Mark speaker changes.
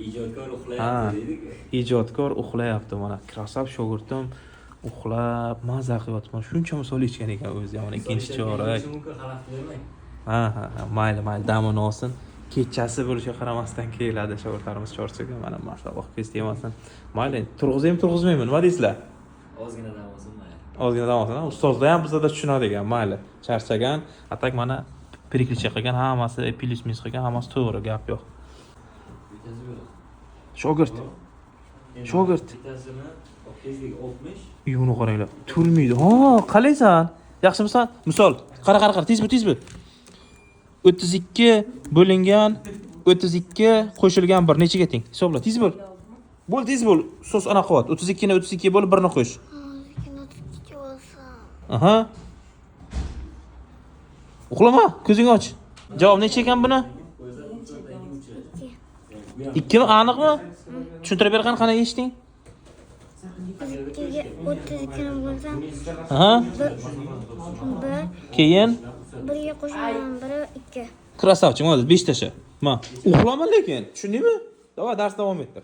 Speaker 1: ijodkor
Speaker 2: Ha,
Speaker 1: uxlayapti deydi-ku.
Speaker 2: ijodkor uxlayapti mana. Krasab shogirdim uxlab maza qilyapman. Shuncha misol ichgan ekan o'zi ham mana ikkinchi chorak.
Speaker 1: Mumkin xalaqit bermang.
Speaker 2: Ha, mayli, damini olsin. Kechasi bo'lishiga qaramasdan keladi shogirdlarimiz charchagan mana masalliq kez yemasin. Mayli, turg'izmaymi? Nima deysizlar?
Speaker 1: Ozgina dam olsin mayli.
Speaker 2: Ozgina dam olsin. Ustozlar ham bizda tushunadigan, mayli. Charchagan, atak mana перекличка qilgan, hammasi plus minus qilgan, hammasi to'g'ri, gap yo'q.
Speaker 1: Bitasi yo'q.
Speaker 2: Shogird.
Speaker 1: Bitasini tezlik 60.
Speaker 2: Uyini qaranglar. Turmaydi. Ha, qalaysan? Yaxshimisan? Misol, qara, tez bu. 32 bo'lingan 32 qo'shilgan 1 nechaga teng? Hisobla, tez bo'l. Tez bo'l. So'z ana qilyapti. 32 ni 32 bo'lib 1 ni qo'sh.
Speaker 3: 32 bo'lsa.
Speaker 2: Aha. Uxlama, ko'zingni och. Javob necha ekan buni? 2 mi? Aniqmi? Tushuntirib bergan qana eshiting?
Speaker 3: 32 ni bo'lsam.
Speaker 2: Aha.
Speaker 3: 1
Speaker 2: Keyin
Speaker 3: 1ga qo'shaman 1 2.
Speaker 2: krasavchi, молодец, 5 tasha. Ma, uxlama lekin, tushundingmi? Davay, dars davom ettir.